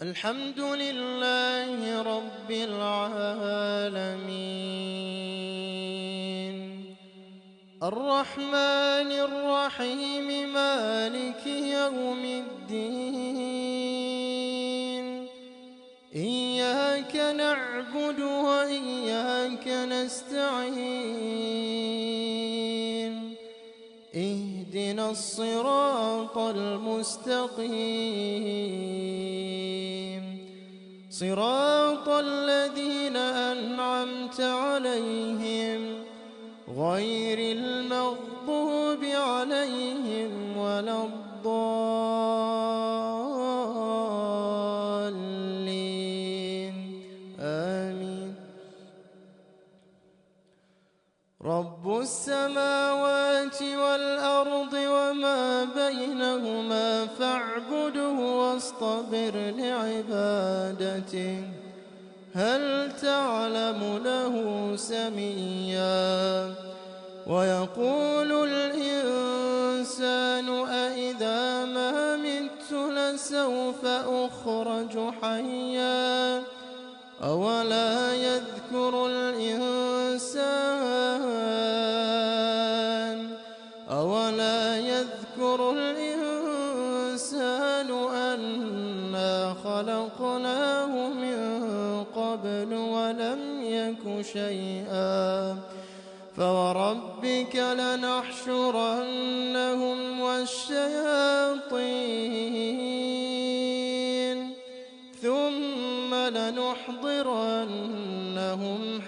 الحمد لله رب العالمين الرحمن الرحيم مالك يوم الدين إياك نعبد وإياك نستعين اهدنا الصراط المستقيم صراط الذين أنعمت عليهم غير المغضوب عليهم ولا الضالين آمين. رب السماوات والأرض وما بينهما فاعبده واصطبر لعبادته هل تعلم له سميا ويقول الإنسان أإذا ما مت لسوف أخرج حيا أولا يذكر الإنسان أنا خلقناه من قبل ولم يك شيئا فوربك لنحشرنهم والشياطين ثم لنحضرنهم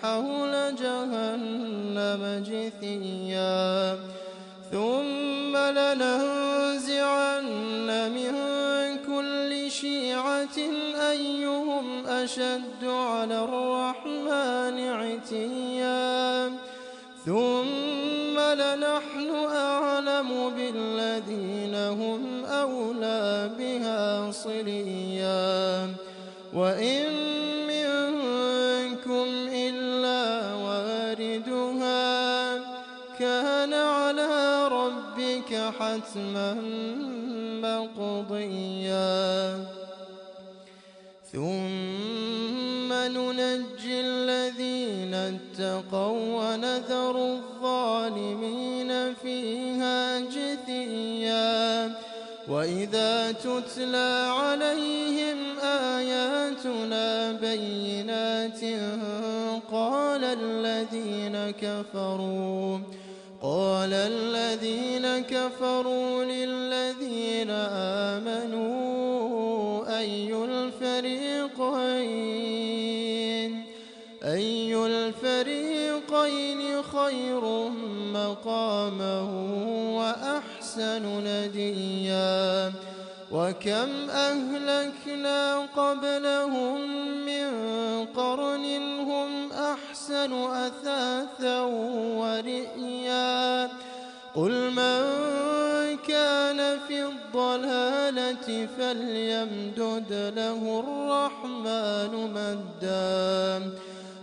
حول جهنم جثيا ثم لننزعن من كل شيعة أيهم أشد على الرحمن عتيا ثم لنحن أعلم بالذين هم أولى بها صليا وإن منكم إلا واردها كان على ربك حتما مقضيا ثم ننجي الذين اتقوا ونذر الظالمين فيها جثيا وإذا تتلى عليهم آياتنا بينات قال الذين كفروا للذين آمنوا أي الفريقين خير مقاما وأحسن نديا وكم أهلكنا قبلهم من قرن هم أحسن أثاثا ورئيا قل من كان في الضلالة فليمدد له الرحمن مدا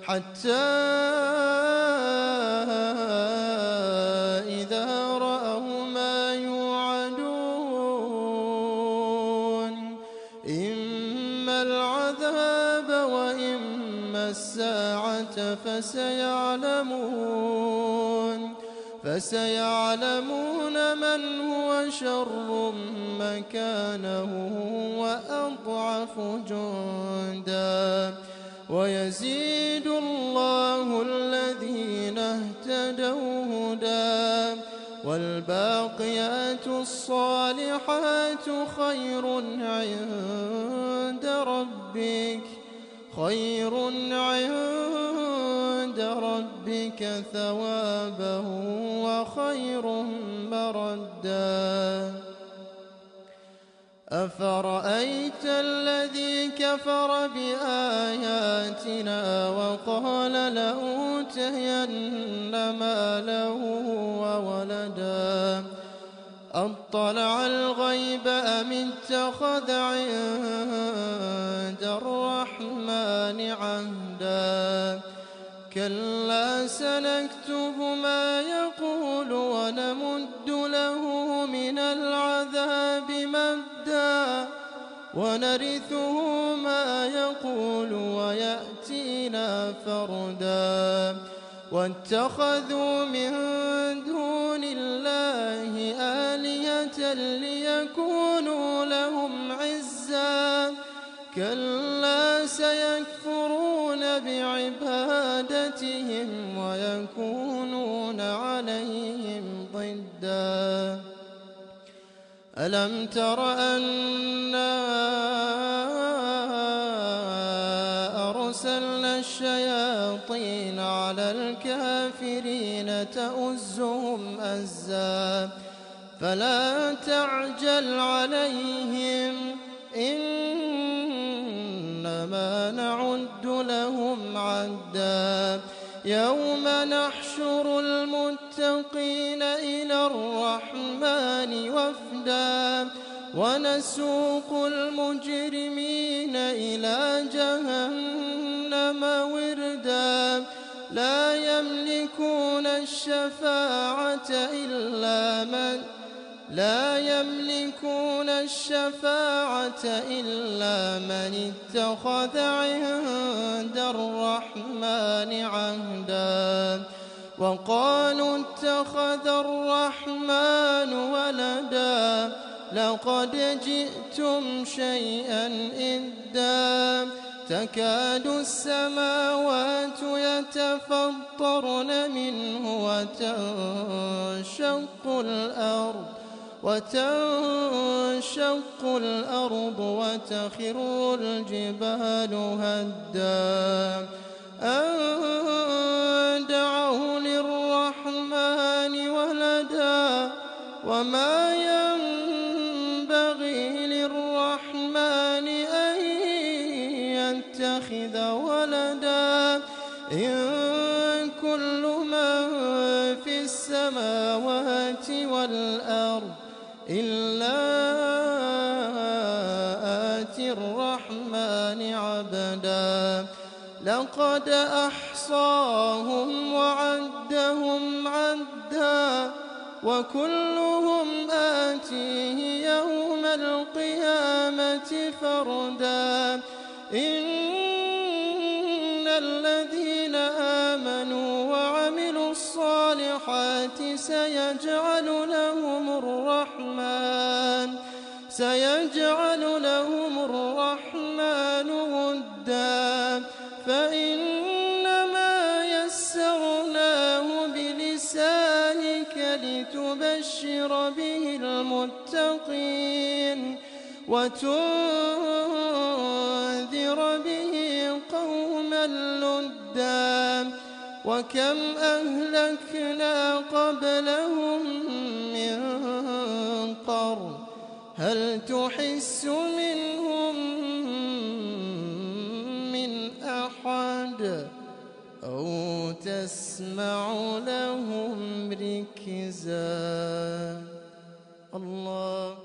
حتى إذا رأوا ما يوعدون إما العذاب وإما الساعة فسيعلمون من هو شر مكانه وأضعف جندا ويزيد الله الذين اهتدوا هدى والباقيات الصالحات خير عند ربك ثوابا وخير مردا أفرأيت الذي كفر بآياتنا وقال لأوتين مالا وولدا أطلع الغيب أم اتخذ عند الرحمن عهدا كلا سنكتب ما يقول ونمد له من العذاب مدا ونرثه ما يقول ويأتينا فردا واتخذوا من دون الله آلهة ليكونوا لهم عزا كلا سيكفرون بعبادتهم ويكونون عليهم ضدا ألم تر أنا أرسلنا الشياطين على الكافرين تؤزهم أزا فلا تعجل عليهم إنما نعد لهم عدا يوم نحشر المتقين إلى الرحمن وفدا ونسوق المجرمين إلى جهنم وردا لا يملكون الشفاعة إلا من اتخذ عند الرحمن عهدا وقالوا اتخذ الرحمن ولدا لقد جئتم شيئا إدا تكاد السماوات يتفطرن منه وتنشق الأرض وتخر الجبال هدا أن دعوا للرحمن ولدا وما ينبغي للرحمن أن يتخذ ولدا إن كل من في السماوات والأرض إلا آتي الرحمن عبدا لقد أحصاهم وعدهم عدا وكلهم آتيه يوم القيامة فردا إن الذين آمنوا وعملوا الصالحات سيجعل لهم الرحمن ودا فإنما يسرناه بلسانك لتبشر به المتقين وتنذر به قوما لدا وكم أهلكنا قبلهم من قرن هل تحس منهم من أحد أو تسمع لهم ركزا الله